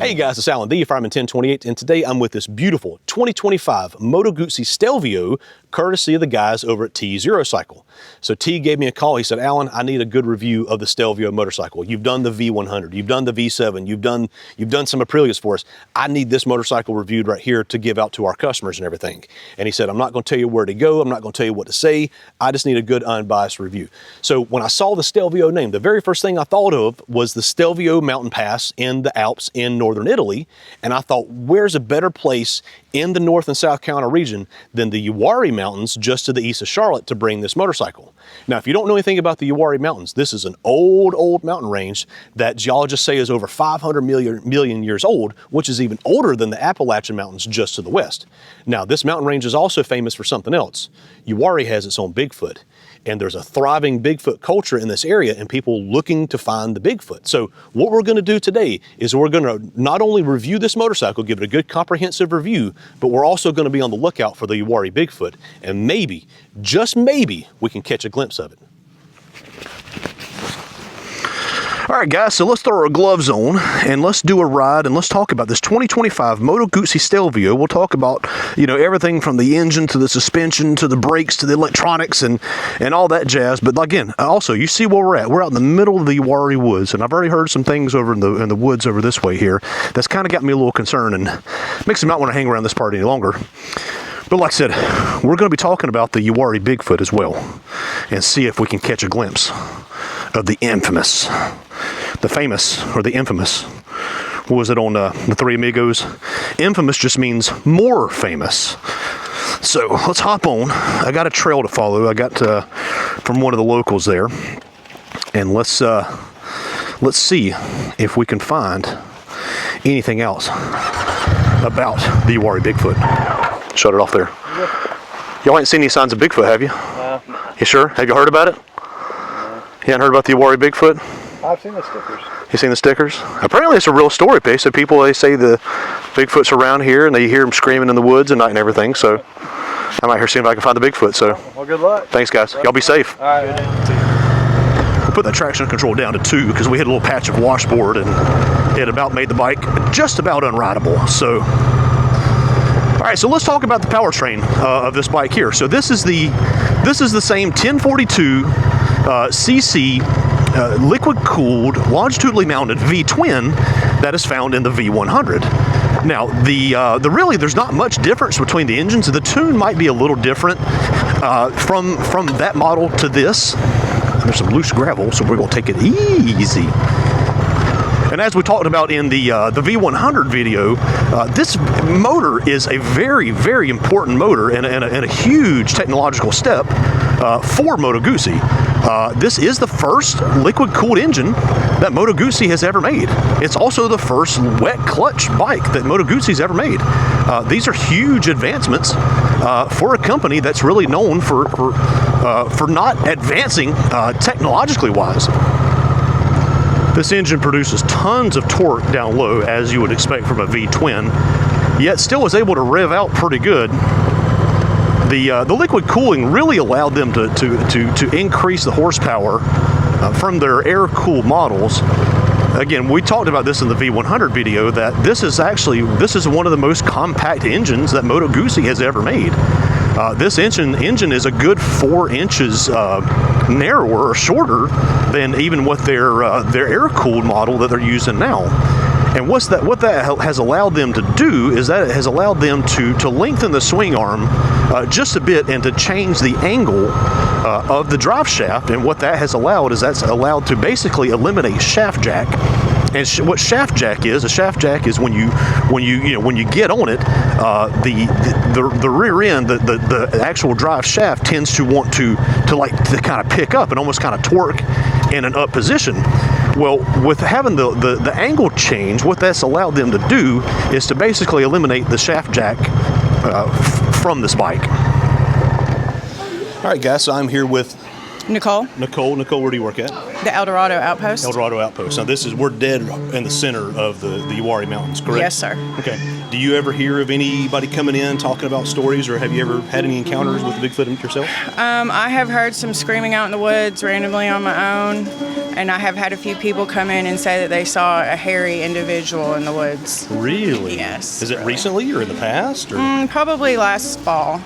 Hey guys, it's Alan, the Fireman 1028, and today I'm with this beautiful 2025 Moto Guzzi Stelvio, courtesy of the guys over at T Zero Cycle. So T gave me a call. He said, Alan, I need a good review of the Stelvio motorcycle. You've done the V100, you've done the V7, you've done some Aprilias for us. I need this motorcycle reviewed right here to give out to our customers and everything. And he said, I'm not going to tell you where to go. I'm not going to tell you what to say. I just need a good unbiased review. So when I saw the Stelvio name, the very first thing I thought of was the Stelvio mountain pass in the Alps in northern Italy. And I thought, where's a better place in the North and South Carolina region than the Uwharrie Mountains just to the east of Charlotte to bring this motorcycle. Now, if you don't know anything about the Uwharrie Mountains, this is an old mountain range that geologists say is over 500 million years old, which is even older than the Appalachian Mountains just to the west. Now, this mountain range is also famous for something else. Uwharrie has its own Bigfoot. And there's a thriving Bigfoot culture in this area and people looking to find the Bigfoot. So what we're gonna do today is we're gonna not only review this motorcycle, give it a good comprehensive review, but we're also gonna be on the lookout for the Uwharrie Bigfoot. And maybe, just maybe, we can catch a glimpse of it. All right, guys, so let's throw our gloves on and let's do a ride and let's talk about this 2025 Moto Guzzi Stelvio. We'll talk about, you know, everything from the engine to the suspension to the brakes to the electronics and all that jazz. But again, also, you see where we're at. We're out in the middle of the Uwharrie woods, and I've already heard some things over in the woods over this way here that's kind of got me a little concerned and makes me not want to hang around this part any longer. But like I said, we're going to be talking about the Uwharrie Bigfoot as well and see if we can catch a glimpse of the infamous, the famous, or the infamous. What was it on the Three Amigos? Infamous just means more famous. So let's hop on. I got a trail to follow. I got from one of the locals there, and let's see if we can find anything else about the Uwharrie Bigfoot. Shut it off there. Y'all ain't seen any signs of Bigfoot, have you? No. You sure? Have you heard about it? No. You haven't heard about the Uwharrie Bigfoot? I've seen the stickers. You seen the stickers? Apparently it's a real story, Pace. So people, they say the Bigfoot's around here and they hear them screaming in the woods at night and everything. So I might here see if I can find the Bigfoot. So well, good luck. Thanks, guys. Y'all be safe. All right. We'll put that traction control down to 2 because we hit a little patch of washboard and it about made the bike just about unrideable. So all right, so let's talk about the powertrain of this bike here. So this is the same 1042 cc liquid-cooled, longitudinally mounted V-twin that is found in the V100. Now, really, there's not much difference between the engines. The tune might be a little different from that model to this. There's some loose gravel, so we're going to take it easy. And as we talked about in the V100 video, this motor is a very, very important motor and a huge technological step for Moto Guzzi. This is the first liquid-cooled engine that Moto Guzzi has ever made. It's also the first wet clutch bike that Moto Guzzi's ever made. These are huge advancements for a company that's really known for not advancing technologically wise. This engine produces tons of torque down low, as you would expect from a V-twin, yet still was able to rev out pretty good. The liquid cooling really allowed them to increase the horsepower from their air-cooled models. Again, we talked about this in the V100 video, that this is one of the most compact engines that Moto Guzzi has ever made. This engine is a good 4 inches narrower or shorter than even what their air-cooled model that they're using now. And what that has allowed them to do is that it has allowed them to lengthen the swing arm just a bit and to change the angle of the drive shaft. And what that has allowed is that's allowed to basically eliminate shaft jack. And what shaft jack is, a shaft jack is when you get on it, the rear end, the actual drive shaft tends to want to kind of pick up and almost kind of torque in an up position. Well, with having the angle change, what that's allowed them to do is to basically eliminate the shaft jack from this bike. All right, guys, so I'm here with Nicole. Nicole, where do you work at? The El Dorado Outpost. El Dorado Outpost. Now, we're dead in the center of the Uwharrie Mountains, correct? Yes, sir. Okay. Do you ever hear of anybody coming in talking about stories, or have you ever had any encounters with the Bigfoot yourself? I have heard some screaming out in the woods randomly on my own. And I have had a few people come in and say that they saw a hairy individual in the woods. Really? Yes. Is it recently or in the past? Or? Probably last fall.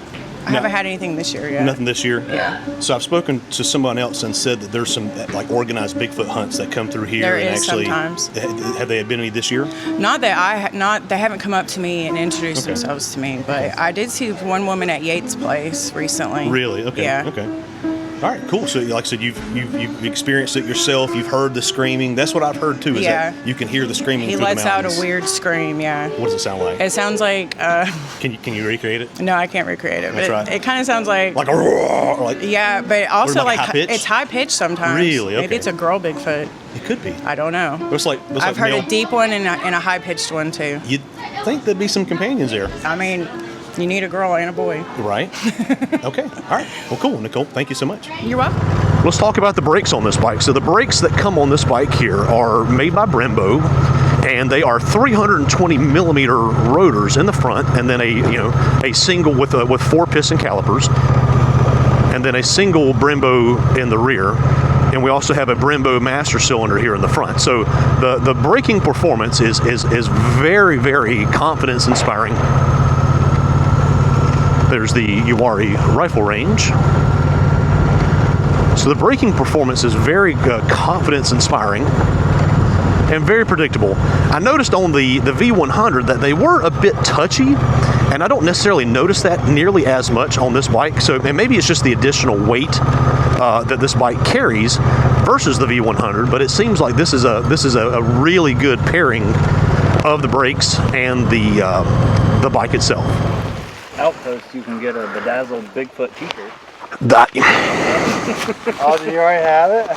I haven't had anything this year yet. Nothing this year? Yeah. So I've spoken to someone else and said that there's some like organized Bigfoot hunts that come through here. There and is actually, sometimes. Have they been any this year? They haven't come up to me and introduced themselves to me, but I did see one woman at Yates' place recently. Really? Okay. Yeah. Okay. All right, cool. So, like I said, you've experienced it yourself. You've heard the screaming. That's what I've heard too. Is that you can hear the screaming He through the lets out mountains. a weird scream. Yeah. What does it sound like? It sounds like. Can you recreate it? No, I can't recreate it. That's But right. it kind of sounds like. Like a roar, like. Yeah, but also like high pitch? it's high pitched sometimes. Really? Okay. Maybe it's a girl Bigfoot. It could be. I don't know. Looks like I've heard male. a deep one and a high pitched one too. You'd think there'd be some companions there. I mean, you need a girl and a boy. Right. Okay. All right. Well, cool, Nicole. Thank you so much. You're welcome. Let's talk about the brakes on this bike. So the brakes that come on this bike here are made by Brembo, and they are 320 millimeter rotors in the front, and then a single with 4 piston calipers, and then a single Brembo in the rear. And we also have a Brembo master cylinder here in the front. So the braking performance is very, very confidence inspiring. There's the Uwharrie rifle range. So the braking performance is very confidence inspiring and very predictable. I noticed on the V100 that they were a bit touchy, and I don't necessarily notice that nearly as much on this bike. So and maybe it's just the additional weight that this bike carries versus the V100, but it seems like this is a really good pairing of the brakes and the bike itself. Outpost, you can get a bedazzled Bigfoot t-shirt. Oh, do you already have it?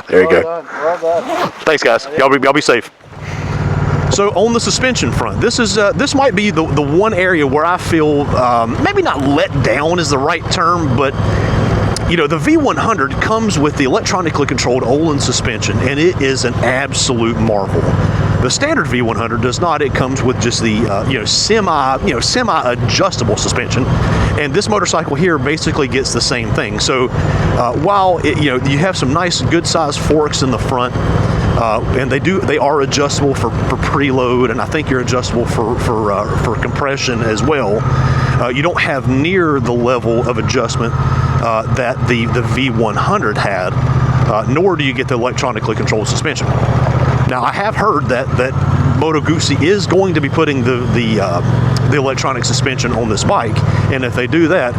There you go. Well done. Well done. Thanks, guys. Y'all be safe. So on the suspension front, this might be the one area where I feel maybe not let down is the right term, but the V100 comes with the electronically controlled Olin suspension, and it is an absolute marvel. The standard V100 does not. It comes with just the semi-adjustable suspension, and this motorcycle here basically gets the same thing. So while you have some nice, good-sized forks in the front, and they are adjustable for preload, and I think you're adjustable for compression as well. You don't have near the level of adjustment that the V100 had, nor do you get the electronically controlled suspension. Now, I have heard that Moto Guzzi is going to be putting the electronic suspension on this bike, and if they do that,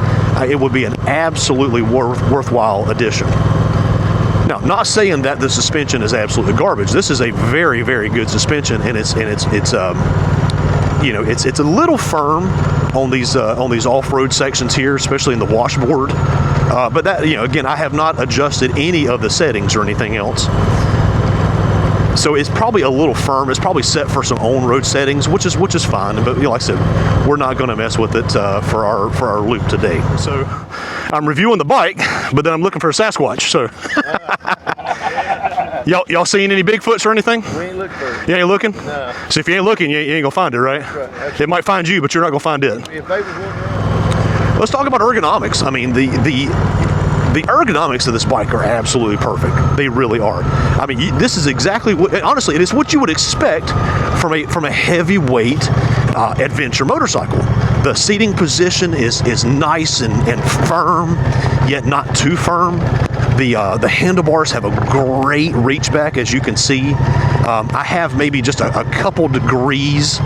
it would be an absolutely worthwhile addition. Now, not saying that the suspension is absolutely garbage. This is a very, very good suspension, and it's a little firm on these off-road sections here, especially in the washboard. But that again, I have not adjusted any of the settings or anything else. So it's probably a little firm. It's probably set for some on-road settings, which is fine. But like I said, we're not going to mess with it for our loop today. So I'm reviewing the bike, but then I'm looking for a Sasquatch. So y'all seen any Bigfoots or anything? We ain't looking for it. You ain't looking? No. So if you ain't looking, you ain't gonna find it, right? Right. It might find you, but you're not gonna find it. If they was walking around. Let's talk about ergonomics. I mean, the ergonomics of this bike are absolutely perfect. They really are. I mean, this is exactly what, honestly, it is what you would expect from a heavyweight adventure motorcycle. The seating position is nice and firm, yet not too firm. The handlebars have a great reach back, as you can see. I have maybe just a couple degrees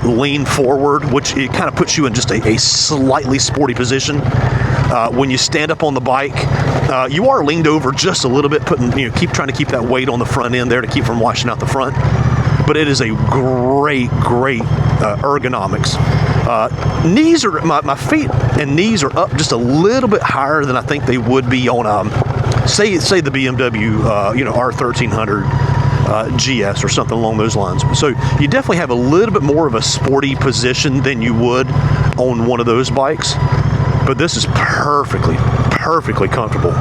lean forward, which it kind of puts you in just a slightly sporty position. When you stand up on the bike, you are leaned over just a little bit, trying to keep that weight on the front end there to keep from washing out the front. But it is a great ergonomics. Knees are my feet and knees are up just a little bit higher than I think they would be on say the BMW R1300 GS or something along those lines. So you definitely have a little bit more of a sporty position than you would on one of those bikes. But this is perfectly comfortable.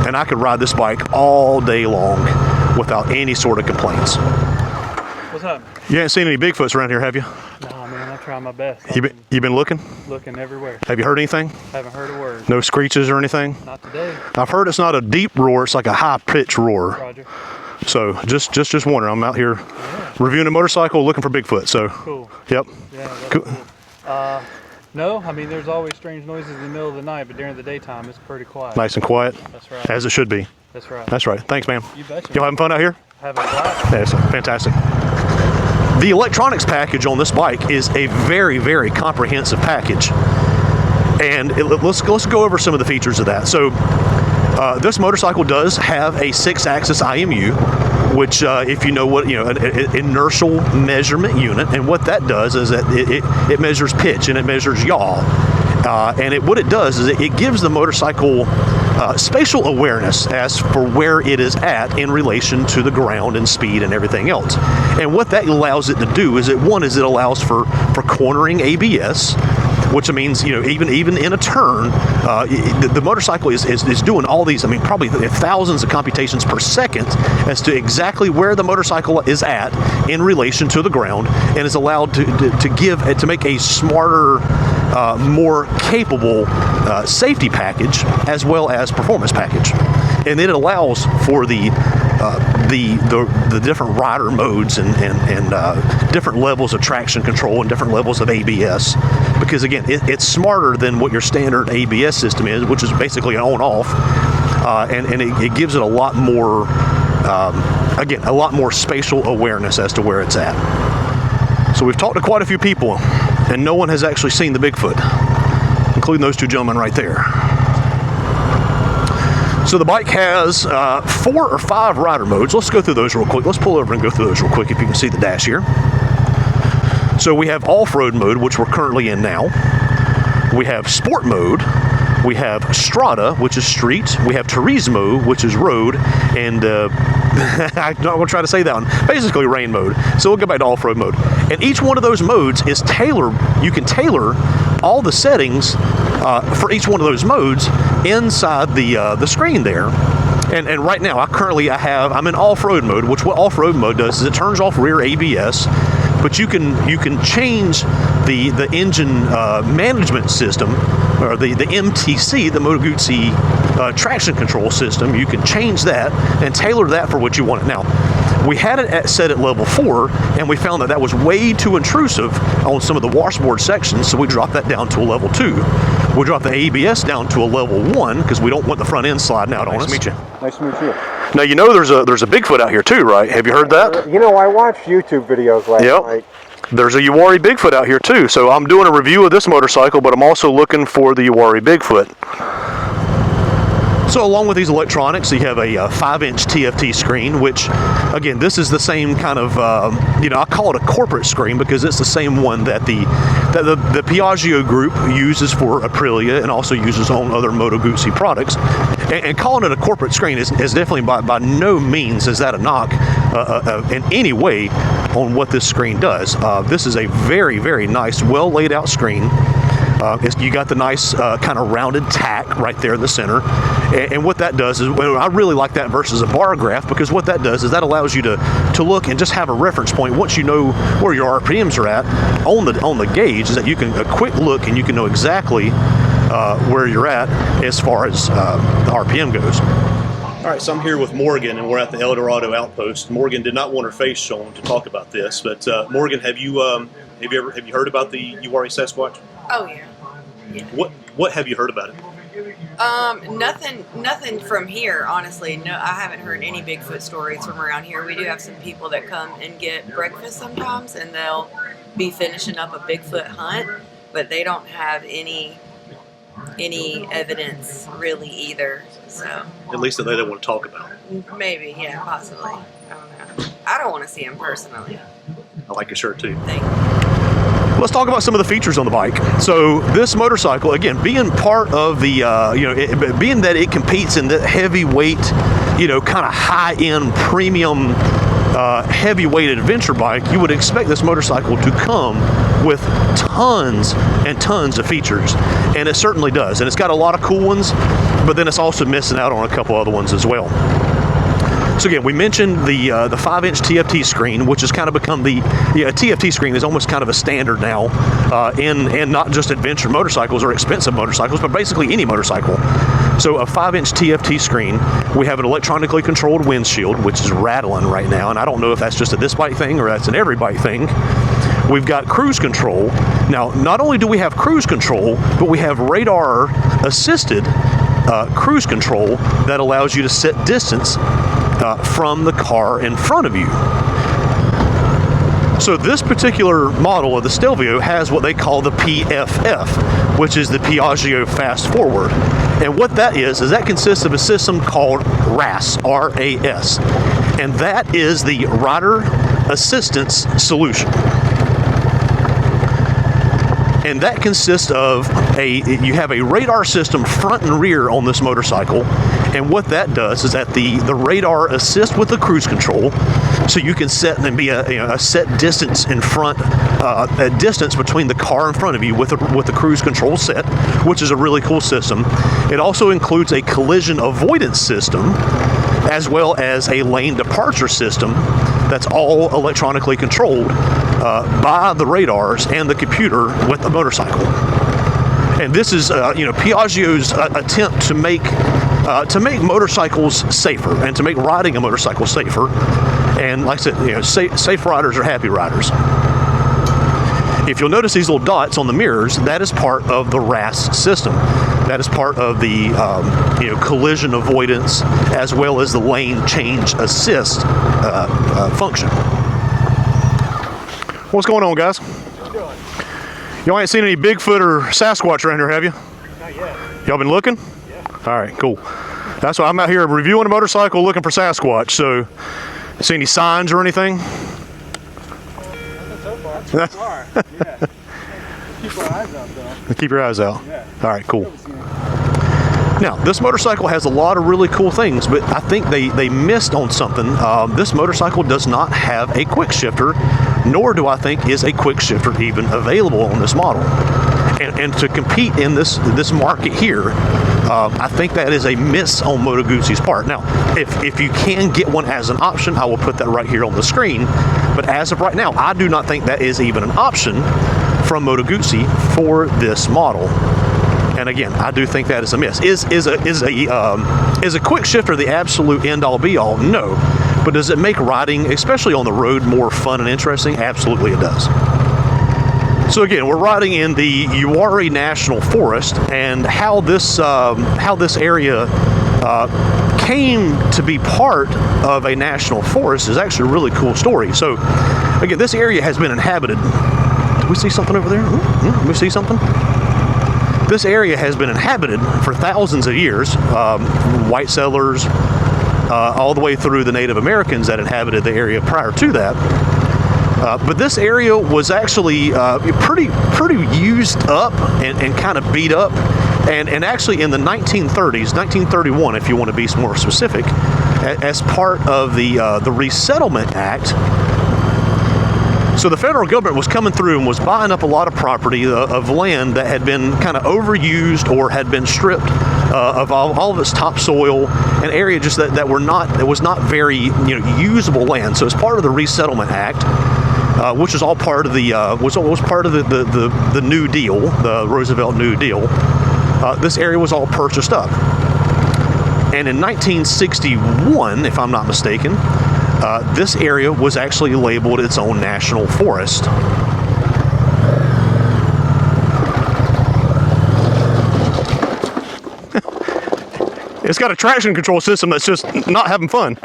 And I could ride this bike all day long without any sort of complaints. What's up? You haven't seen any Bigfoots around here, have you? No, man, try my best. You been looking? Looking everywhere. Have you heard anything? Haven't heard a word. No screeches or anything? Not today. I've heard it's not a deep roar, it's like a high-pitched roar. Roger. So just wondering. I'm out here reviewing a motorcycle, looking for Bigfoot. So Cool. yep. Yeah, that's Cool. cool. No, I mean, there's always strange noises in the middle of the night, but during the daytime, it's pretty quiet. Nice and quiet. That's right. As it should be. That's right. That's right. Thanks, man. You betcha. Y'all having fun out here? Having a blast. Yeah, it's fantastic. The electronics package on this bike is a very, very comprehensive package. And let's go over some of the features of that. So this motorcycle does have a 6-axis IMU, which if you know what, an inertial measurement unit. And what that does is that it measures pitch and it measures yaw. And what it does is it gives the motorcycle spatial awareness as for where it is at in relation to the ground and speed and everything else. And what that allows it to do is it allows for cornering ABS, which means, even in a turn, the motorcycle is doing all these, probably thousands of computations per second as to exactly where the motorcycle is at in relation to the ground, and is allowed to make a smarter, more capable safety package as well as performance package. And then it allows for the different rider modes and different levels of traction control and different levels of ABS, because again it's smarter than what your standard ABS system is, which is basically an on-off, and it gives it a lot more a lot more spatial awareness as to where it's at. So we've talked to quite a few people and no one has actually seen the Bigfoot, including those two gentlemen right there. So the bike has 4 or 5 rider modes. Let's go through those real quick. Let's pull over and go through those real quick if you can see the dash here. So we have off-road mode, which we're currently in now. We have sport mode. We have Strada, which is street. We have Turismo, which is road. And I'm not going to try to say that one. Basically rain mode. So we'll go back to off-road mode. And each one of those modes is you can tailor all the settings for each one of those modes inside the screen there. And right now, I'm in off-road mode, which what off-road mode does is it turns off rear ABS, but you can change the engine management system, or the MTC, the Moto Guzzi traction control system. You can change that and tailor that for what you want it. Now, we had it set at level 4, and we found that was way too intrusive on some of the washboard sections, so we dropped that down to a level 2. We dropped the ABS down to a level 1 because we don't want the front end sliding out on us. Nice to meet you. Nice to meet you. Now, there's a Bigfoot out here too, right? Have you heard that? I watched YouTube videos last night. There's a Uwharrie Bigfoot out here too. So I'm doing a review of this motorcycle, but I'm also looking for the Uwharrie Bigfoot. So along with these electronics, you have a 5-inch TFT screen, which, again, this is the same kind of, I call it a corporate screen because it's the same one that the Piaggio group uses for Aprilia and also uses on other Moto Guzzi products. And calling it a corporate screen is definitely by no means is that a knock in any way on what this screen does. This is a very, very nice, well laid out screen. You got the nice kind of rounded tack right there in the center, and what that does is, I really like that versus a bar graph, because what that does is that allows you to look and just have a reference point. Once you know where your RPMs are at on the gauge, is that you can a quick look and you can know exactly where you're at as far as the RPM goes. All right, so I'm here with Morgan, and we're at the El Dorado Outpost. Morgan did not want her face shown to talk about this, but Morgan, have you heard about the Uwharrie Sasquatch? Oh yeah. What have you heard about it? Nothing from here, honestly. No, I haven't heard any Bigfoot stories from around here. We do have some people that come and get breakfast sometimes, and they'll be finishing up a Bigfoot hunt, but they don't have any evidence really either. So at least that they don't want to talk about. Maybe, yeah, possibly. I don't know. I don't want to see him personally. I like your shirt too. Thank you. Let's talk about some of the features on the bike. So this motorcycle, again, being part of the, being that it competes in the heavyweight, kind of high-end premium heavy-weighted adventure bike, you would expect this motorcycle to come with tons and tons of features, and it certainly does. And it's got a lot of cool ones, but then it's also missing out on a couple other ones as well. So again, we mentioned the 5-inch TFT screen, which has kind of become the TFT screen is almost kind of a standard now in not just adventure motorcycles or expensive motorcycles, but basically any motorcycle. So a 5-inch TFT screen. We have an electronically controlled windshield, which is rattling right now, and I don't know if that's just a this bike thing or that's an every bike thing. We've got cruise control. Now, not only do we have cruise control, but we have radar assisted cruise control that allows you to set distance from the car in front of you. So this particular model of the Stelvio has what they call the PFF, which is the Piaggio Fast Forward. And what that is that consists of a system called RAS, R-A-S. And that is the Rider Assistance Solution. And that consists of you have a radar system front and rear on this motorcycle, and what that does is that the radar assists with the cruise control, so you can set and be a set distance in front, a distance between the car in front of you with the cruise control set, which is a really cool system. It also includes a collision avoidance system, as well as a lane departure system that's all electronically controlled by the radars and the computer with the motorcycle. And this is Piaggio's attempt to make motorcycles safer and to make riding a motorcycle safer. And like I said, safe riders are happy riders. If you'll notice these little dots on the mirrors, that is part of the RAS system. That is part of the collision avoidance as well as the lane change assist function. What's going on, guys? Y'all ain't seen any Bigfoot or Sasquatch around here, have you? Not yet. Y'all been looking? Yeah. All right, cool. That's why I'm out here reviewing a motorcycle looking for Sasquatch. So, see any signs or anything? So far. Yeah. Keep our eyes out, though. Keep your eyes out. Yeah. All right, cool. Now, this motorcycle has a lot of really cool things, but I think they missed on something. This motorcycle does not have a quick shifter, nor do I think is a quick shifter even available on this model. And to compete in this market here, I think that is a miss on Moto Guzzi's part. Now, if you can get one as an option, I will put that right here on the screen. But as of right now, I do not think that is even an option from Moto Guzzi for this model. And again, I do think that is a miss. Is a quick shifter the absolute end-all be-all? No. But does it make riding, especially on the road, more fun and interesting? Absolutely it does. So again, we're riding in the Uwharrie National Forest, and how this area came to be part of a national forest is actually a really cool story. So again, this area has been inhabited. Did we see something over there? Did we see something? This area has been inhabited for thousands of years, white settlers, all the way through the Native Americans that inhabited the area prior to that. But this area was actually pretty used up and kind of beat up. And actually in the 1930s, 1931, if you want to be more specific, as part of the Resettlement Act. So the federal government was coming through and was buying up a lot of property of land that had been kind of overused or had been stripped of all of its topsoil, an area just that was not very usable land. So as part of the Resettlement Act, which was all part of the was part of the New Deal, the Roosevelt New Deal, this area was all purchased up. And in 1961, if I'm not mistaken, this area was actually labeled its own national forest. It's got a traction control system that's just not having fun.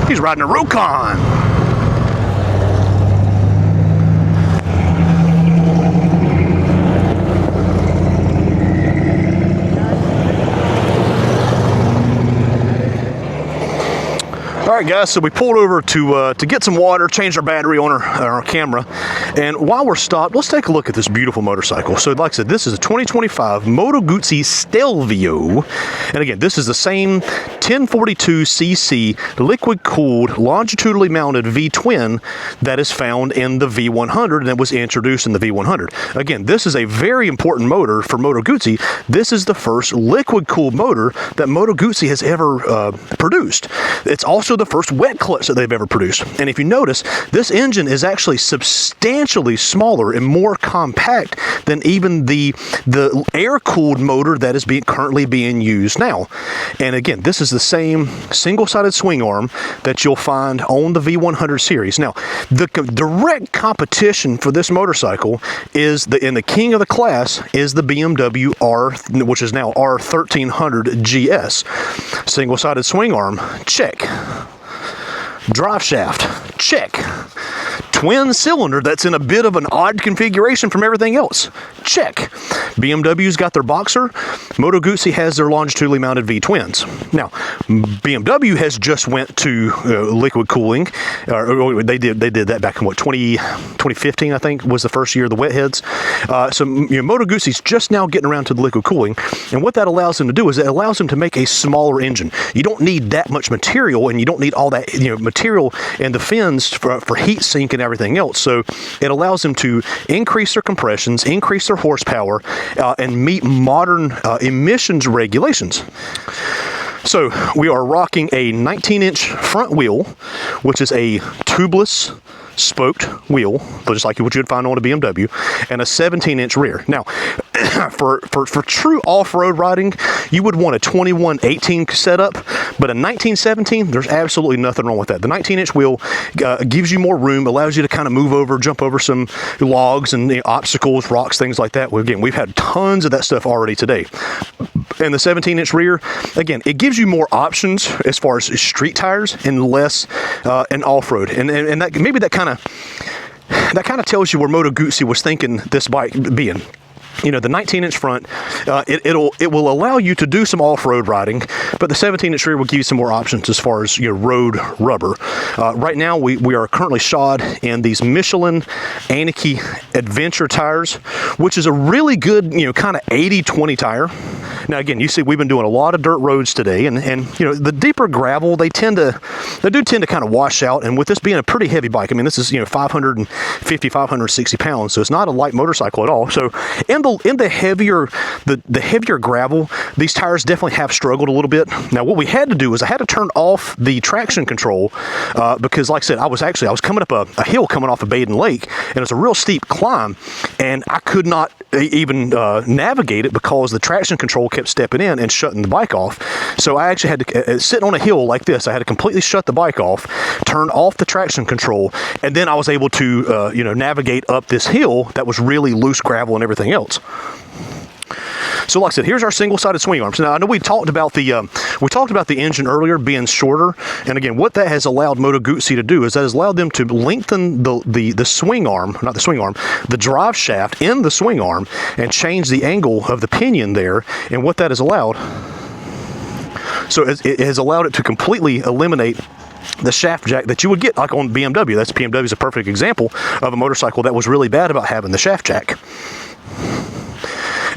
He's riding a Rokon. right, guys, so we pulled over to get some water, change our battery on our camera, and while we're stopped, let's take a look at this beautiful motorcycle. So like I said, this is a 2025 Moto Guzzi Stelvio, and again, this is the same 1042cc liquid-cooled, longitudinally mounted V-twin that is found in the V100 and that was introduced in the V100. Again, this is a very important motor for Moto Guzzi. This is the first liquid-cooled motor that Moto Guzzi has ever produced. It's also the first wet clutch that they've ever produced. And if you notice, this engine is actually substantially smaller and more compact than even the air-cooled motor that is currently being used now. And again, this is the same single-sided swing arm that you'll find on the V100 series. Now, the direct competition for this motorcycle is the king of the class is the BMW R, which is now R1300 GS. Single-sided swing arm, check. Drive shaft, check. Twin cylinder that's in a bit of an odd configuration from everything else, check. BMW's got their Boxer. Moto Guzzi has their longitudinally mounted V-twins. Now, BMW has just went to liquid cooling. They did that back in what, 2015, I think, was the first year of the wet heads. So Moto Guzzi's just now getting around to the liquid cooling, and what that allows them to do is it allows them to make a smaller engine. You don't need that much material, and you don't need all that material and the fins for heat sink and everything else. So it allows them to increase their compressions, increase their horsepower, and meet modern emissions regulations. So we are rocking a 19-inch front wheel, which is a tubeless spoked wheel, just like what you'd find on a BMW, and a 17-inch rear. Now, for true off-road riding, you would want a 21/18 setup, but a 19/17, there's absolutely nothing wrong with that. The 19-inch wheel gives you more room, allows you to kind of move over, jump over some logs and obstacles, rocks, things like that. Well, again, we've had tons of that stuff already today. And the 17-inch rear, again, it gives you more options as far as street tires and less and off-road. And that maybe that kind of tells you where Moto Guzzi was thinking this bike being. The 19-inch front, it will allow you to do some off-road riding, but the 17-inch rear will give you some more options as far as road rubber. Right now, we are currently shod in these Michelin Aniki Adventure tires, which is a really good, kind of 80/20 tire. Now, again, you see we've been doing a lot of dirt roads today, and the deeper gravel, they do tend to kind of wash out, and with this being a pretty heavy bike, I mean, this is 550, 560 pounds, so it's not a light motorcycle at all. So in the heavier gravel, these tires definitely have struggled a little bit. Now, what we had to do is I had to turn off the traction control because, like I said, I was coming up a hill coming off of Baden Lake, and it's a real steep climb, and I could not even navigate it because the traction control kept stepping in and shutting the bike off. So I actually had to sit on a hill like this. I had to completely shut the bike off, turn off the traction control, and then I was able to navigate up this hill that was really loose gravel and everything else. So like I said, here's our single-sided swing arms. Now I know we talked about the engine earlier being shorter, and again, what that has allowed Moto Guzzi to do is that has allowed them to lengthen the swing arm, not the swing arm, the drive shaft in the swing arm, and change the angle of the pinion there. And what that has allowed, so it has allowed it to completely eliminate the shaft jack that you would get like on BMW. BMW is a perfect example of a motorcycle that was really bad about having the shaft jack.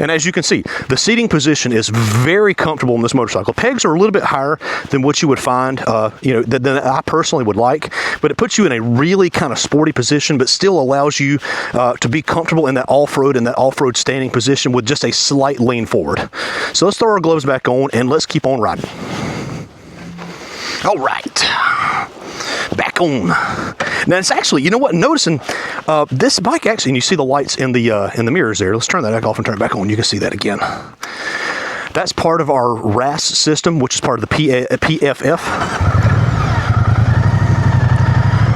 And as you can see, the seating position is very comfortable in this motorcycle. Pegs are a little bit higher than what you would find, than I personally would like, but it puts you in a really kind of sporty position, but still allows you to be comfortable in that off-road standing position with just a slight lean forward. So let's throw our gloves back on and let's keep on riding. All right, back on. Now it's actually, noticing this bike actually, and you see the lights in the mirrors there. Let's turn that back off and turn it back on. You can see that again. That's part of our RAS system, which is part of the PFF.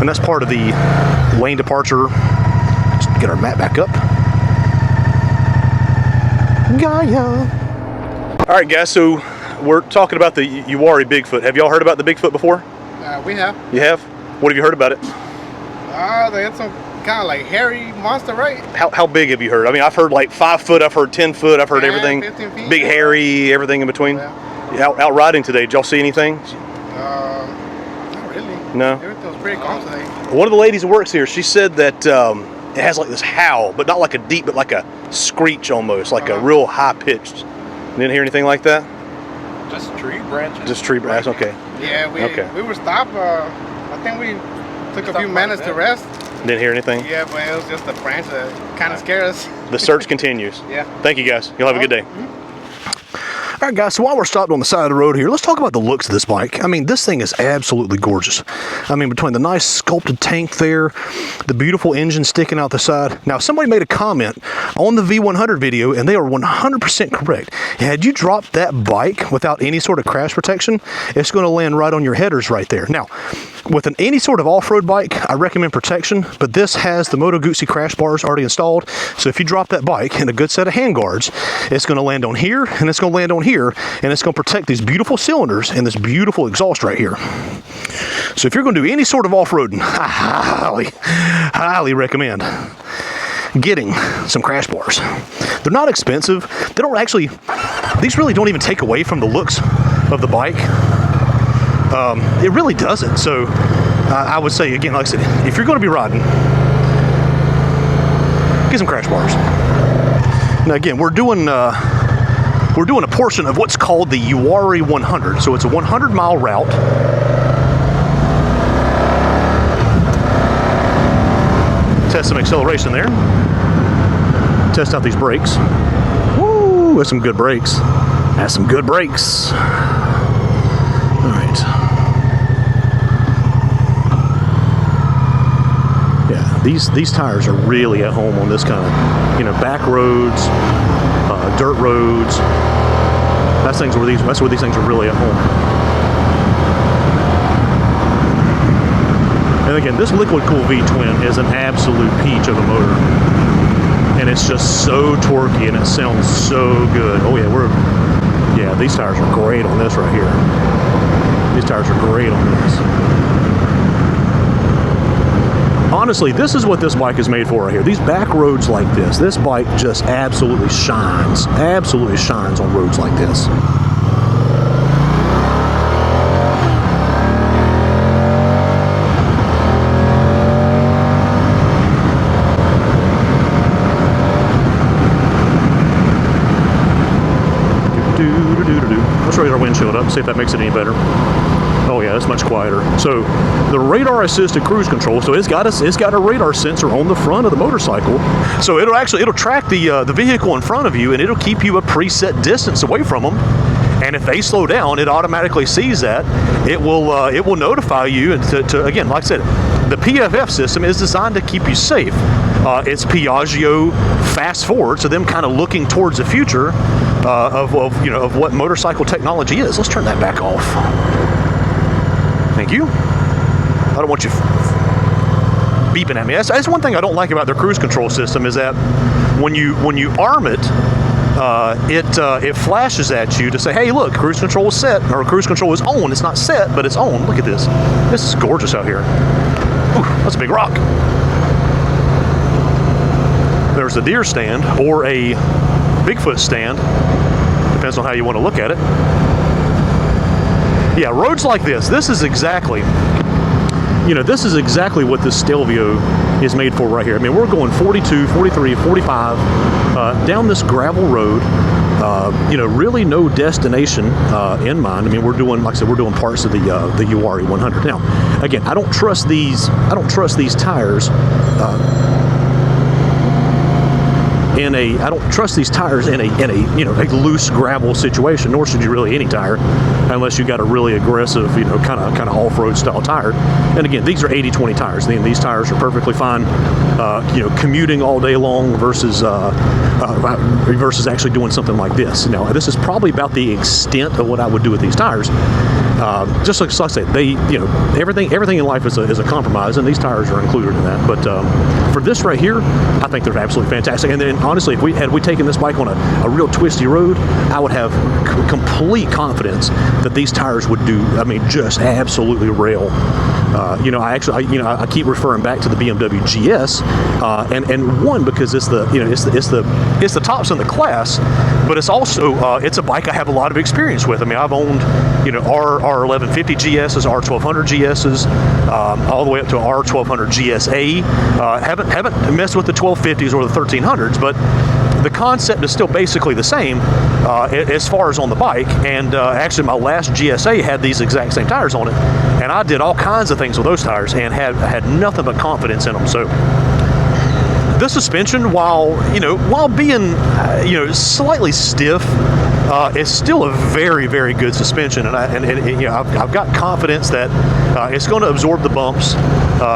And that's part of the lane departure. Let's get our map back up. Gaia. All right, guys, so we're talking about the Uwharrie Bigfoot. Have y'all heard about the Bigfoot before? We have. You have? What have you heard about it? They had some kind of like hairy monster, right? How big have you heard? I mean, I've heard like 5 foot, I've heard 10 foot, I've heard everything. 15 feet. Big, hairy, everything in between. Yeah. Out riding today, did y'all see anything? Not really. No. Everything was pretty calm today. One of the ladies who works here, she said that it has like this howl, but not like a deep, but like a screech almost, like a real high pitched. Didn't hear anything like that? Just tree branches. Just tree branches, okay. Yeah, we were stopped. I think we took a few minutes to rest. Didn't hear anything? Yeah, but it was just the branch that kind of scared us. The search continues. Yeah. Thank you guys. You'll have a good day. All right, guys, so while we're stopped on the side of the road here, let's talk about the looks of this bike. I mean, this thing is absolutely gorgeous. I mean, between the nice sculpted tank there, the beautiful engine sticking out the side. Now, somebody made a comment on the V100 video, and they are 100% correct. Had you dropped that bike without any sort of crash protection, it's going to land right on your headers right there. Now, with any sort of off-road bike, I recommend protection, but this has the Moto Guzzi crash bars already installed. So if you drop that bike in a good set of handguards, it's going to land on here, and it's going to land on here, and it's going to protect these beautiful cylinders and this beautiful exhaust right here. So if you're going to do any sort of off-roading, I highly recommend getting some crash bars. They're not expensive. They don't actually, these really don't even take away from the looks of the bike. It really doesn't. So I would say, again, like I said, if you're going to be riding, get some crash bars. Now again, we're doing a portion of what's called the Uwharrie 100. So it's a 100-mile route. Test some acceleration there. Test out these brakes. Woo, that's some good brakes. That's some good brakes. All right. Yeah, these tires are really at home on this kind of, back roads, dirt roads. That's where these things are really at home. And again, this Liquid Cool V-twin is an absolute peach of a motor, and it's just so torquey and it sounds so good. Oh yeah, these tires are great on this right here. These tires are great on this. Honestly, this is what this bike is made for right here. These back roads like this bike just absolutely shines on roads like this. Let's raise our windshield up, see if that makes it any better. Oh yeah, that's much quieter. So the radar assisted cruise control, so it's got a radar sensor on the front of the motorcycle. So it'll track the vehicle in front of you, and it'll keep you a preset distance away from them. And if they slow down, it automatically sees that. It will notify you, and to again, like I said, the PFF system is designed to keep you safe. It's Piaggio fast forward, so them kind of looking towards the future of what motorcycle technology is. Let's turn that back off. Thank you. I don't want you beeping at me. That's one thing I don't like about their cruise control system, is that when you arm it, it flashes at you to say, hey, look, cruise control is set, or cruise control is on. It's not set, but it's on. Look at this. This is gorgeous out here. Ooh, that's a big rock. There's a deer stand or a Bigfoot stand. Depends on how you want to look at it. Yeah, roads like this is exactly what this Stelvio is made for right here. I mean, we're going 42, 43, 45 down this gravel road. Really no destination in mind. I mean, we're doing, like I said, we're doing parts of the Uwharrie 100. Now, again, I don't trust these tires. I don't trust these tires in a loose gravel situation, nor should you really any tire, unless you got a really aggressive, kind of off-road style tire. And again, these are 80/20 tires. These tires are perfectly fine, commuting all day long versus actually doing something like this. Now, this is probably about the extent of what I would do with these tires. Just like I said, everything in life is a compromise, and these tires are included in that. But for this right here, I think they're absolutely fantastic. And then honestly, if we had taken this bike on a real twisty road, I would have complete confidence that these tires would do, just absolutely rail I keep referring back to the BMW GS, and one, because it's the tops in the class, but it's also it's a bike I have a lot of experience with. I mean, I've owned R1150 GSs, R1200 GSs, all the way up to R1200 GSA. Haven't messed with the 1250s or the 1300s, but the concept is still basically the same as far as on the bike. And actually, my last GSA had these exact same tires on it, and I did all kinds of things with those tires and had nothing but confidence in them. So the suspension, while being slightly stiff, is still a very, very good suspension, and I've got confidence that it's going to absorb the bumps.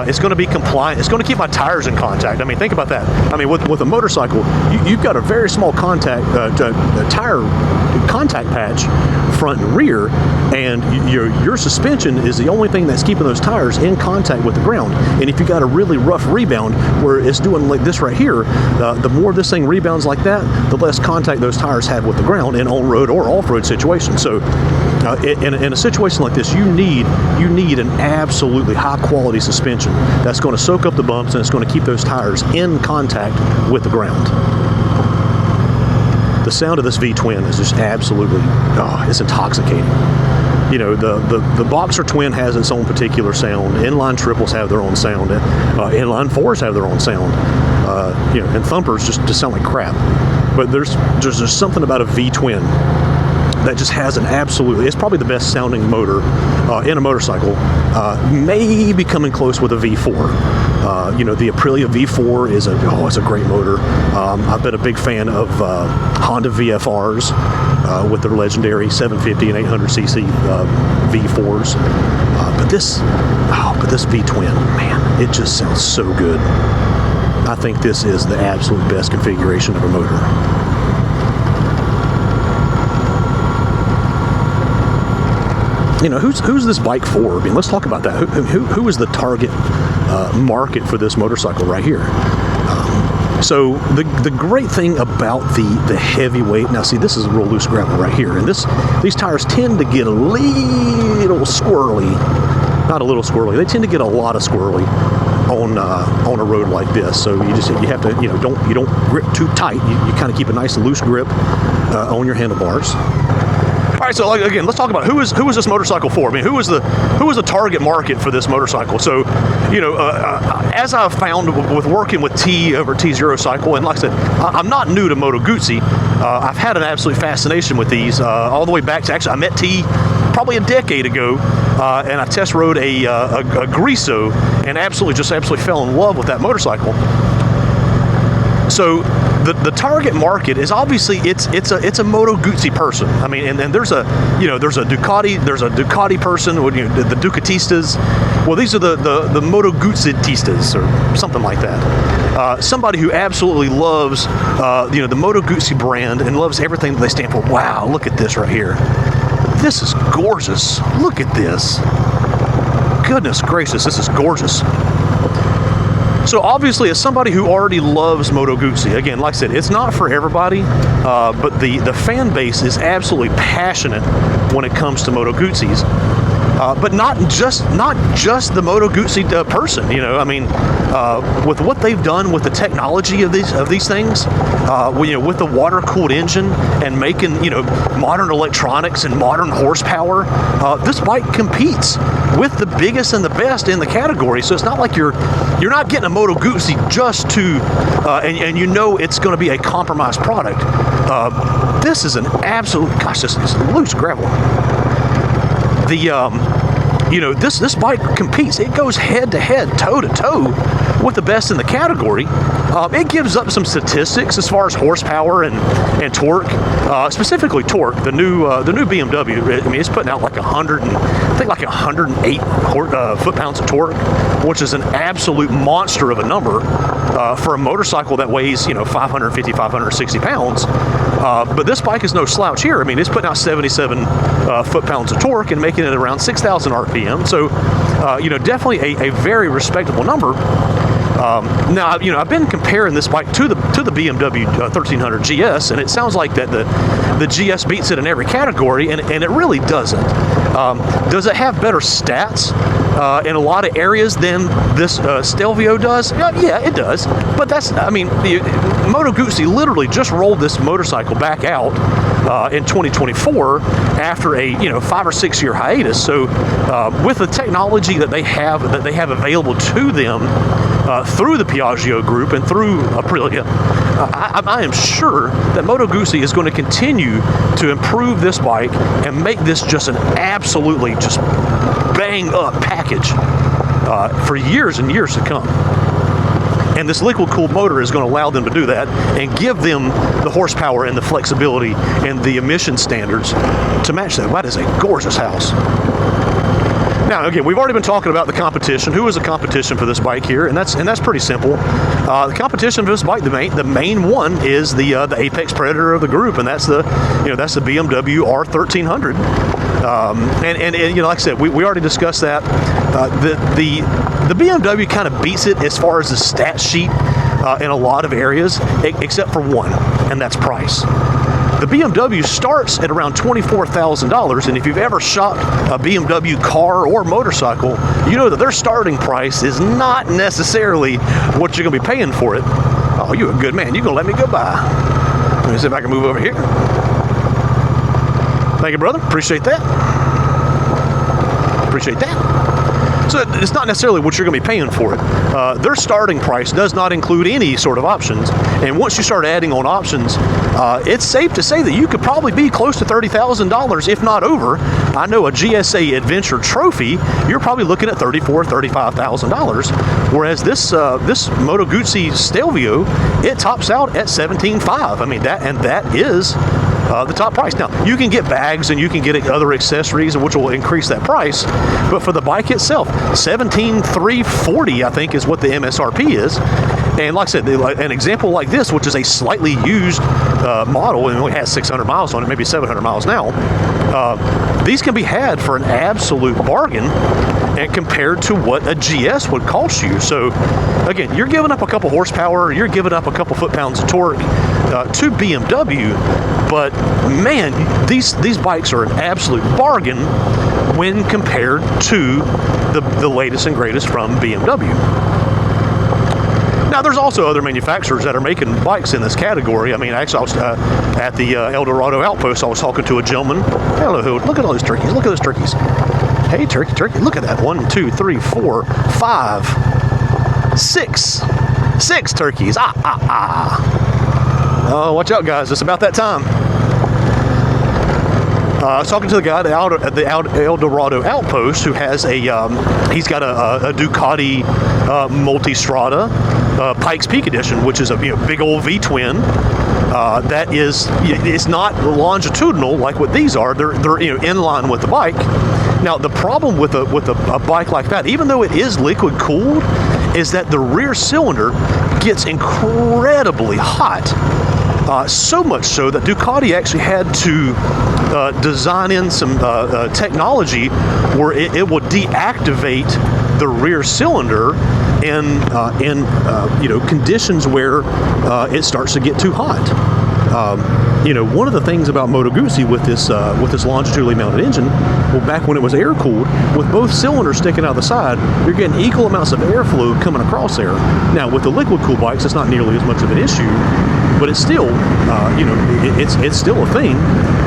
It's going to be compliant. It's going to keep my tires in contact. I mean, think about that. I mean, with a motorcycle, you've got a very small tire contact patch, front and rear, and your suspension is the only thing that's keeping those tires in contact with the ground. And if you got a really rough rebound where it's doing like this right here, the more this thing rebounds like that, the less contact those tires have with the ground in on-road or off-road situations. So in a situation like this, you need an absolutely high-quality suspension that's going to soak up the bumps and it's going to keep those tires in contact with the ground. The sound of this V-twin is just absolutely, it's intoxicating. The Boxer twin has its own particular sound. Inline triples have their own sound. Inline fours have their own sound. And thumpers just sound like crap. But there's something about a V-twin that just has it's probably the best sounding motor in a motorcycle, maybe coming close with a V4. The Aprilia V4 is a great motor. I've been a big fan of Honda VFRs with their legendary 750 and 800cc V4s. But this V-twin, man, it just sounds so good. I think this is the absolute best configuration of a motor. Who's this bike for? I mean, let's talk about that. Who is the target market for this motorcycle right here? So the great thing about the heavyweight, now see, this is a real loose gravel right here, and these tires tend to get a little squirrely. Not a little squirrely, they tend to get a lot of squirrely on a road like this. So you have to don't grip too tight. You kind of keep a nice loose grip on your handlebars. All right, so again, let's talk about who is this motorcycle for. I mean, who is the target market for this motorcycle? So, as I've found with working with T over T Zero Cycle, and like I said, I'm not new to Moto Guzzi. I've had an absolute fascination with these all the way back to, actually, I met T probably a decade ago, and I test rode a Griso and absolutely fell in love with that motorcycle. So the target market is obviously it's a Moto Guzzi person. I mean, and there's a Ducati person, the Ducatistas. Well, these are the Moto Guzzitistas or something like that. Somebody who absolutely loves the Moto Guzzi brand and loves everything that they stand for. Wow, look at this right here. This is gorgeous. Look at this. Goodness gracious, this is gorgeous. So obviously, as somebody who already loves Moto Guzzi, again, like I said, it's not for everybody, but the fan base is absolutely passionate when it comes to Moto Guzzis. But not just the Moto Guzzi person, I mean, with what they've done with the technology of these things, with the water-cooled engine and making modern electronics and modern horsepower, this bike competes with the biggest and the best in the category. So it's not like you're not getting a Moto Guzzi just to, and it's going to be a compromised product. This is an absolute, gosh, this is loose gravel. This bike competes. It goes head to head, toe to toe with the best in the category. It gives up some statistics as far as horsepower and torque, specifically torque. The new BMW, I mean, it's putting out like 108 foot-pounds of torque, which is an absolute monster of a number for a motorcycle that weighs 550, 560 pounds. But this bike is no slouch here. I mean, it's putting out 77 foot-pounds of torque and making it around 6,000 RPM. So, definitely a very respectable number. Now, I've been comparing this bike to the BMW 1300 GS, and it sounds like that the GS beats it in every category, and it really doesn't. Does it have better stats? in a lot of areas than this Stelvio does? Yeah, it does. But that's, I mean, Moto Guzzi literally just rolled this motorcycle back out in 2024 after a 5 or 6 year hiatus. So with the technology that they have available to them through the Piaggio group and through Aprilia, I am sure that Moto Guzzi is going to continue to improve this bike and make this just an absolutely just bang up package for years and years to come. And this liquid-cooled motor is going to allow them to do that and give them the horsepower and the flexibility and the emission standards to match that. That is a gorgeous house. Now, again, we've already been talking about the competition. Who is the competition for this bike here? And that's pretty simple. The competition for this bike, the main one is the apex predator of the group, and that's the BMW R1300. And like I said, we already discussed that. The BMW kind of beats it as far as the stat sheet in a lot of areas, except for one, and that's price. The BMW starts at around $24,000, and if you've ever shopped a BMW car or motorcycle, you know that their starting price is not necessarily what you're going to be paying for it. Oh, you're a good man. You're going to let me go by. Let me see if I can move over here. Thank you, brother. Appreciate that. Appreciate that. So it's not necessarily what you're going to be paying for it. Their starting price does not include any sort of options. And once you start adding on options, it's safe to say that you could probably be close to $30,000, if not over. I know a GSA Adventure Trophy, you're probably looking at $34,000, $35,000. Whereas this Moto Guzzi Stelvio, it tops out at $17,500. I mean, that is the top price. Now, you can get bags and you can get other accessories, which will increase that price. But for the bike itself, $17,340, I think, is what the MSRP is. And like I said, an example like this, which is a slightly used model and only has 600 miles on it, maybe 700 miles now, these can be had for an absolute bargain and compared to what a GS would cost you. So again, you're giving up a couple horsepower, you're giving up a couple foot-pounds of torque to BMW, but man, these bikes are an absolute bargain when compared to the latest and greatest from BMW. Now, there's also other manufacturers that are making bikes in this category. I mean, actually, I was at the El Dorado Outpost. I was talking to a gentleman. Hello, look at all those turkeys. Look at those turkeys. Hey, turkey. Look at that. 1, 2, 3, 4, 5, 6. 6 turkeys. Oh, watch out, guys. It's about that time. I was talking to the guy at the El Dorado Outpost who has he's got a Ducati Multistrada Pikes Peak Edition, which is a big old V-twin. That is, it's not longitudinal like what these are. They're in line with the bike. Now, the problem with a bike like that, even though it is liquid cooled, is that the rear cylinder gets incredibly hot. So much so that Ducati actually had to design in some technology where it will deactivate the rear cylinder in conditions where it starts to get too hot. One of the things about Moto Guzzi with this longitudinally mounted engine, well, back when it was air cooled, with both cylinders sticking out the side, you're getting equal amounts of airflow coming across there. Now, with the liquid cooled bikes, it's not nearly as much of an issue, but it's still, it's still a thing.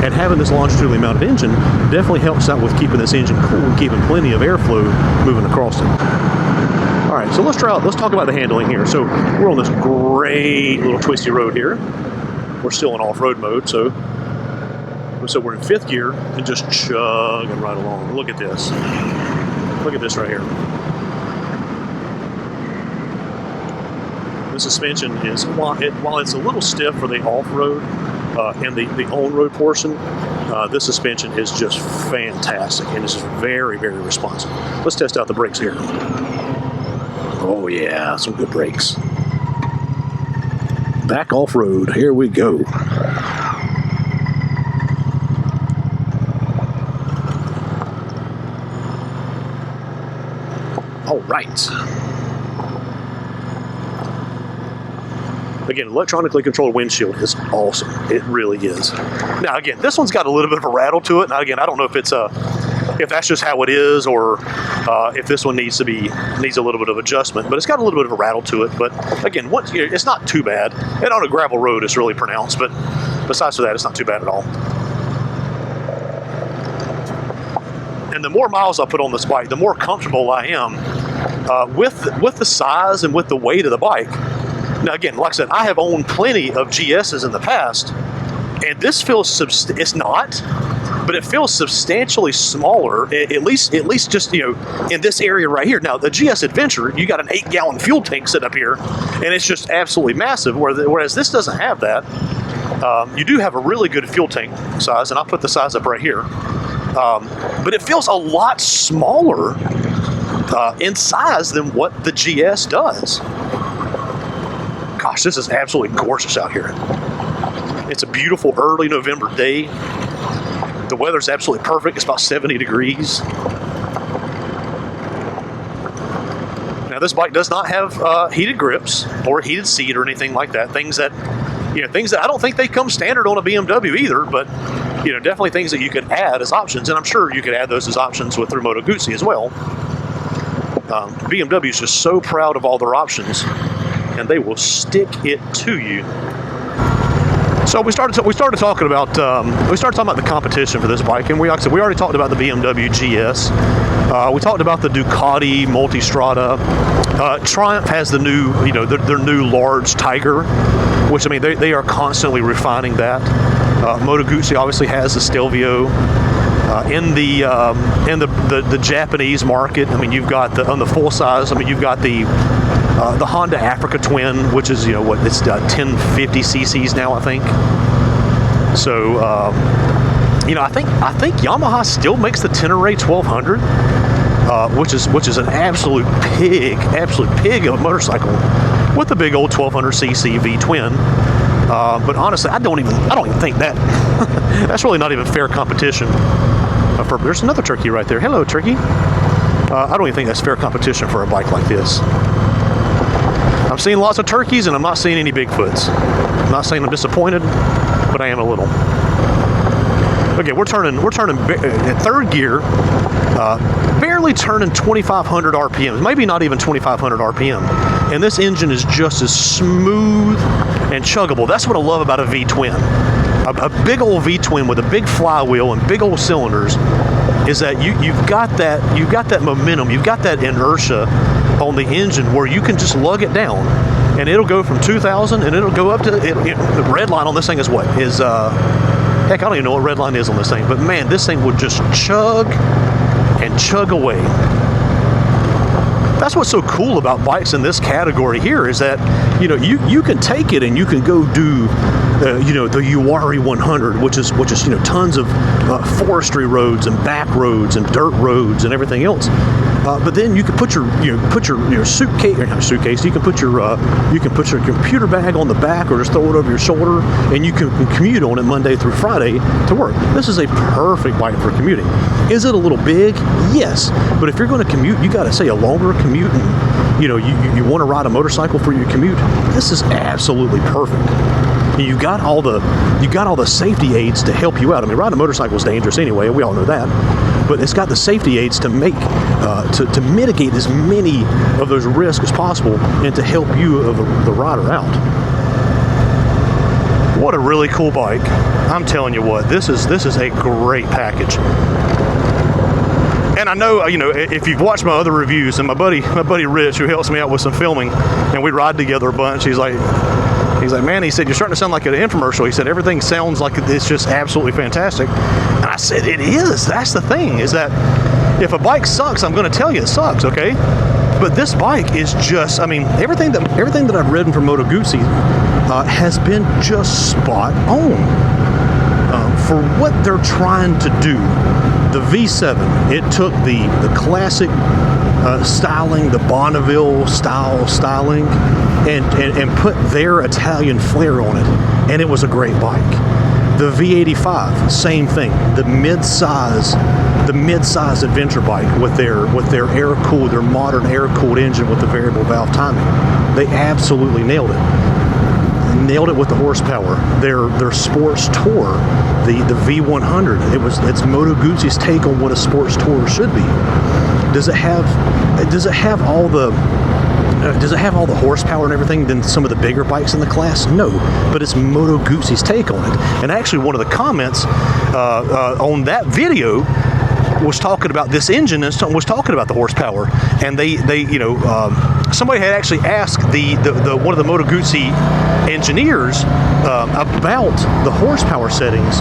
And having this longitudinally mounted engine definitely helps out with keeping this engine cool and keeping plenty of airflow moving across it. All right, so let's talk about the handling here. So we're on this great little twisty road here. We're still in off-road mode, so we're in 5th gear and just chugging right along. Look at this. Look at this right here. The suspension is, while it's a little stiff for the off-road and the on-road portion, this suspension is just fantastic and is very, very responsive. Let's test out the brakes here. Oh yeah, some good brakes. Back off-road, here we go. All right. Again, electronically controlled windshield is awesome. It really is. Now, again, this one's got a little bit of a rattle to it. Now, again, I don't know if it's if that's just how it is, or if this one needs a little bit of adjustment. But it's got a little bit of a rattle to it. But again, it's not too bad. And on a gravel road, it's really pronounced. But besides for that, it's not too bad at all. And the more miles I put on this bike, the more comfortable I am with the size and with the weight of the bike. Now again, like I said, I have owned plenty of GSs in the past, and this feels it's not, but it feels substantially smaller, at least just, in this area right here. Now the GS Adventure, you got an 8-gallon fuel tank sitting up here, and it's just absolutely massive, whereas this doesn't have that. You do have a really good fuel tank size, and I'll put the size up right here. But it feels a lot smaller in size than what the GS does. Gosh, this is absolutely gorgeous out here. It's a beautiful early November day. The weather's absolutely perfect. It's about 70 degrees. Now this bike does not have heated grips or heated seat or anything like that. Things that I don't think they come standard on a BMW either, but definitely things that you could add as options, and I'm sure you could add those as options with their Moto Guzzi as well. BMW is just so proud of all their options, and they will stick it to you. So we started talking about the competition for this bike, and we already talked about the BMW GS. We talked about the Ducati Multistrada. Triumph has the new, their new large Tiger, which they are constantly refining that. Moto Guzzi obviously has the Stelvio. In the Japanese market, you've got on the full size. You've got the Honda Africa Twin, which is it's 1050 cc's now, I think. So I think Yamaha still makes the Tenere 1200, which is an absolute pig of a motorcycle with a big old 1200cc V twin. But honestly, I don't even think that that's really not even fair competition. There's another turkey right there. Hello, turkey. I don't even think that's fair competition for a bike like this. I'm seeing lots of turkeys, and I'm not seeing any Bigfoots. I'm not saying I'm disappointed, but I am a little. Okay, we're turning in third gear, barely turning 2,500 RPMs, maybe not even 2,500 RPM, and this engine is just as smooth and chuggable. That's what I love about a V-twin. A big old V-twin with a big flywheel and big old cylinders is that you've got that momentum, you've got that inertia on the engine where you can just lug it down, and it'll go from 2,000 and it'll go up to the red line on this thing is what is heck, I don't even know what red line is on this thing, but man, this thing would just chug and chug away. That's what's so cool about bikes in this category here is that you can take it and you can go do the Uwharrie 100, which is tons of forestry roads and back roads and dirt roads and everything else. But then you can put your suitcase, or not suitcase. You can put your computer bag on the back, or just throw it over your shoulder, and you can commute on it Monday through Friday to work. This is a perfect bike for commuting. Is it a little big? Yes, but if you're going to commute, you got to say a longer commute, and you want to ride a motorcycle for your commute. This is absolutely perfect. You got all the safety aids to help you out. Riding a motorcycle is dangerous anyway. We all know that. But it's got the safety aids to make to mitigate as many of those risks as possible and to help you the rider out. What a really cool bike. I'm telling you what, this is a great package. And I know, if you've watched my other reviews, and my buddy Rich, who helps me out with some filming, and we ride together a bunch, he's like, man, he said, you're starting to sound like an infomercial. He said, everything sounds like it's just absolutely fantastic. And I said, it is. That's the thing, is that if a bike sucks, I'm going to tell you it sucks, okay? But this bike is just, everything that I've ridden from Moto Guzzi has been just spot on for what they're trying to do. The V7, it took the classic styling, the Bonneville style styling, and put their Italian flair on it, and it was a great bike. The V85, same thing. The mid-size adventure bike with their air-cooled, their modern air-cooled engine with the variable valve timing. They absolutely nailed it. nailed it with the horsepower. Their sports tour, the V100, it's Moto Guzzi's take on what a sports tour should be. Does it have all the horsepower and everything than some of the bigger bikes in the class? No, but it's Moto Guzzi's take on it. And actually, one of the comments on that video was talking about this engine and was talking about the horsepower. And they somebody had actually asked the one of the Moto Guzzi engineers about the horsepower settings,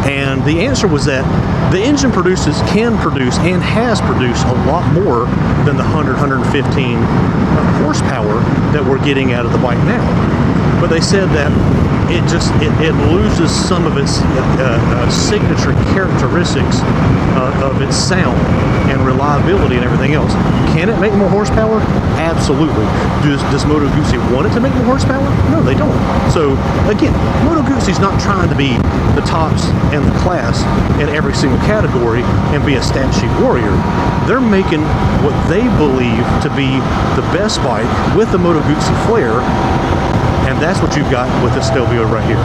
and the answer was that the engine can produce and has produced a lot more than the 115 horsepower that we're getting out of the bike now. But they said that it loses some of its signature characteristics of its sound and reliability and everything else. Can it make more horsepower? Absolutely. Does Moto Guzzi want it to make more horsepower? No, they don't. So again, Moto Guzzi's not trying to be the tops in the class in every single category and be a stat sheet warrior. They're making what they believe to be the best bike with the Moto Guzzi flair. And that's what you've got with this Stelvio right here.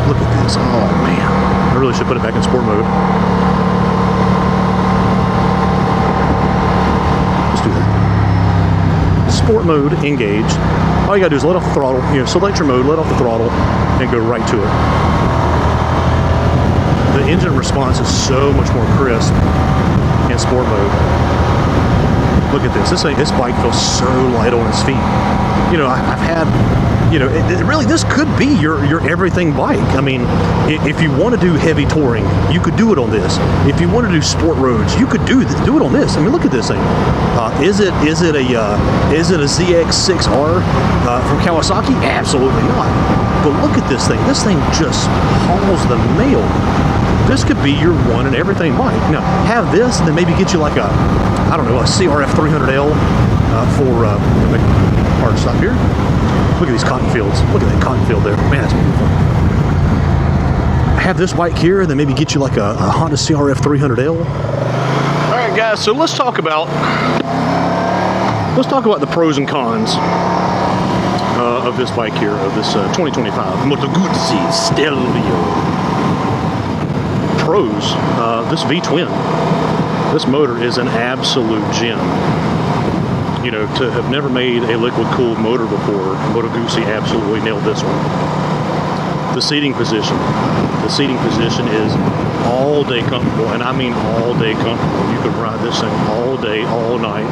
Look at this. Oh man. I really should put it back in sport mode. Let's do that. Sport mode, engage. All you gotta do is let off the throttle, select your mode, let off the throttle, and go right to it. The engine response is so much more crisp in sport mode. Look at this. This bike feels so light on its feet. I've had, really this could be your everything bike. I mean, if you want to do heavy touring, you could do it on this. If you want to do sport roads, you could do it on this. I mean, look at this thing. Is it a ZX6R from Kawasaki? Absolutely not. But look at this thing. This thing just hauls the mail. This could be your one and everything bike. Now, have this, and then maybe get you like a CRF 300L for hard stop here. Look at these cotton fields. Look at that cotton field there. Man, that's beautiful. Have this bike here, and then maybe get you like a Honda CRF 300L. All right, guys. So let's talk about the pros and cons of this bike here, of this 2025 Moto Guzzi Stelvio. Pros, this V-twin, this motor is an absolute gem. To have never made a liquid-cooled motor before, Moto Guzzi absolutely nailed this one. The seating position is all day comfortable, and I mean all day comfortable. You could ride this thing all day, all night,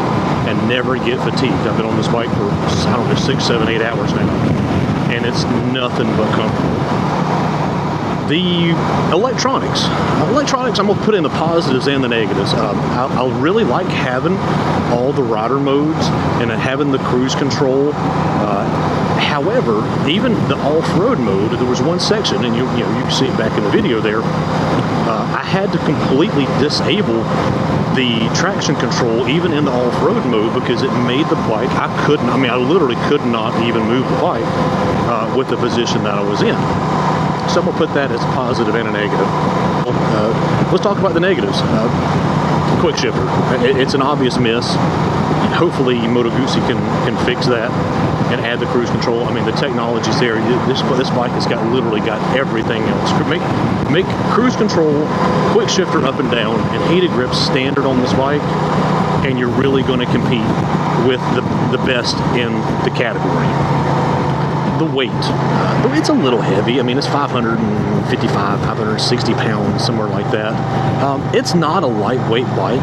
and never get fatigued. I've been on this bike for, 6, 7, 8 hours now, and it's nothing but comfortable. The electronics, I'm going to put in the positives and the negatives. I really like having all the rider modes and having the cruise control. However, even the off-road mode, there was one section, and you can see it back in the video there, I had to completely disable the traction control even in the off-road mode because it made the bike, I literally could not even move the bike with the position that I was in. So I'm going to put that as a positive and a negative. Let's talk about the negatives. Quick shifter. It's an obvious miss. Hopefully Moto Guzzi can fix that and add the cruise control. I mean, the technology's there. This bike has literally got everything else. Make cruise control, quick shifter up and down, and heated grips standard on this bike, and you're really going to compete with the best in the category. The weight, it's a little heavy. I mean, it's 555, 560 pounds, somewhere like that. It's not a lightweight bike,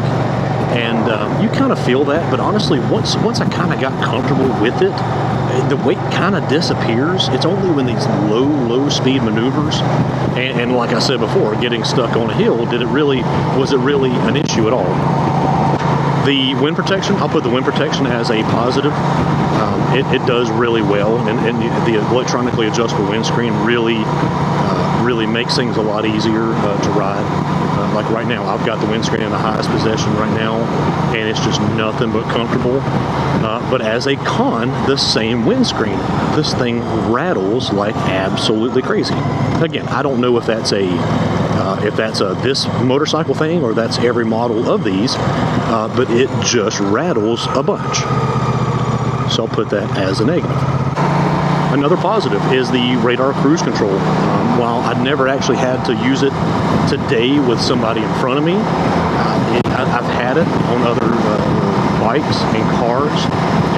and you kind of feel that, but honestly, once I kind of got comfortable with it, the weight kind of disappears. It's only when these low speed maneuvers, and like I said before, getting stuck on a hill, was it really an issue at all? The wind protection, I'll put the wind protection as a positive. It does really well, and the electronically adjustable windscreen really makes things a lot easier to ride. Like right now, I've got the windscreen in the highest position right now, and it's just nothing but comfortable. But as a con, the same windscreen, this thing rattles like absolutely crazy. Again, I don't know if that's this motorcycle thing or that's every model of these, but it just rattles a bunch. So I'll put that as a negative. Another positive is the radar cruise control. While I've never actually had to use it today with somebody in front of me, I've had it on other bikes and cars,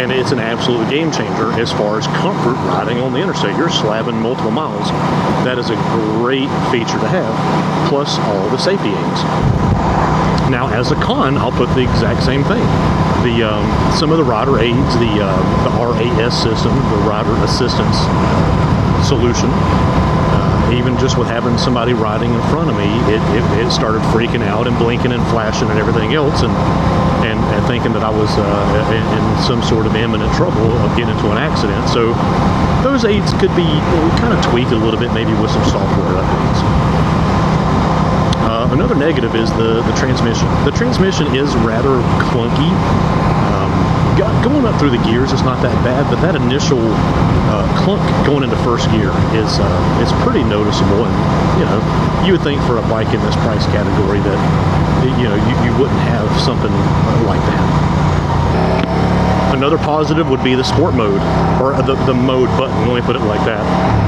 and it's an absolute game changer as far as comfort riding on the interstate. You're slabbing multiple miles. That is a great feature to have, plus all the safety aids. Now, as a con, I'll put the exact same thing. Some of the rider aids, the RAS system, the rider assistance solution, even just with having somebody riding in front of me, it started freaking out and blinking and flashing and everything else, and thinking that I was in some sort of imminent trouble of getting into an accident. So those aids could be kind of tweaked a little bit, maybe with some software updates. Another negative is the transmission. The transmission is rather clunky. Going up through the gears is not that bad, but that initial clunk going into first gear is pretty noticeable. And you would think for a bike in this price category that you wouldn't have something like that. Another positive would be the sport mode, or the mode button, let me put it like that.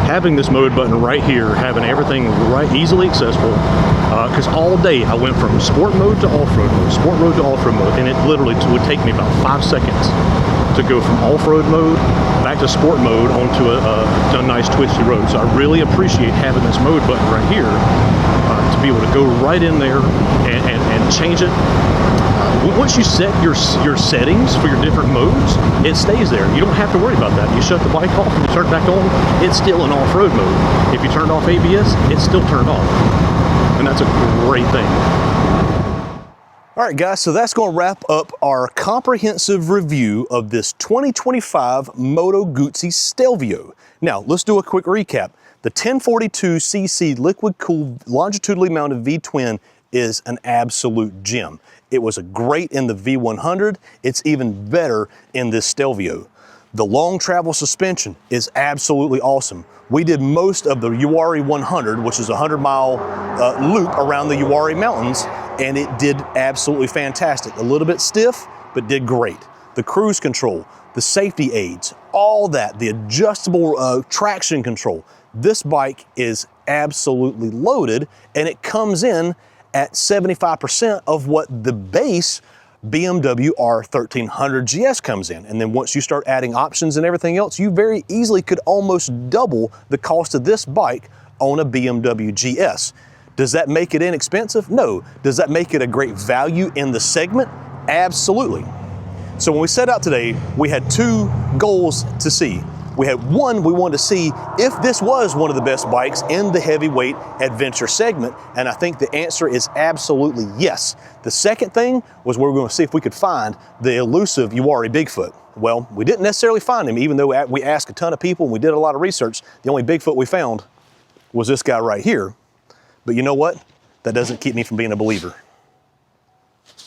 Having this mode button right here, having everything right easily accessible, because all day I went from sport mode to off-road mode, sport mode to off-road mode, and it literally would take me about 5 seconds to go from off-road mode back to sport mode onto a nice twisty road. So I really appreciate having this mode button right here to be able to go right in there and change it. Once you set your settings for your different modes, it stays there. You don't have to worry about that. You shut the bike off and you turn it back on, it's still in off-road mode. If you turned off ABS, it's still turned off. And that's a great thing. All right, guys, so that's going to wrap up our comprehensive review of this 2025 Moto Guzzi Stelvio. Now, let's do a quick recap. The 1042cc liquid-cooled longitudinally mounted V-twin is an absolute gem. It was a great in the V100. It's even better in this Stelvio. The long travel suspension is absolutely awesome. We did most of the Uwharrie 100, which is a 100-mile loop around the Uwharrie Mountains, and it did absolutely fantastic. A little bit stiff, but did great. The cruise control, the safety aids, all that, the adjustable traction control. This bike is absolutely loaded, and it comes in at 75% of what the base BMW R1300 GS comes in. And then once you start adding options and everything else, you very easily could almost double the cost of this bike on a BMW GS. Does that make it inexpensive? No. Does that make it a great value in the segment? Absolutely. So when we set out today, we had two goals to see. We had one, we wanted to see if this was one of the best bikes in the heavyweight adventure segment, and I think the answer is absolutely yes. The second thing was we were going to see if we could find the elusive Uwharrie Bigfoot. Well, we didn't necessarily find him, even though we asked a ton of people and we did a lot of research. The only Bigfoot we found was this guy right here. But you know what? That doesn't keep me from being a believer.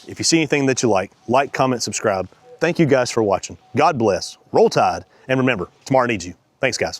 If you see anything that you like, comment, subscribe. Thank you guys for watching. God bless. Roll Tide. And remember, tomorrow needs you. Thanks, guys.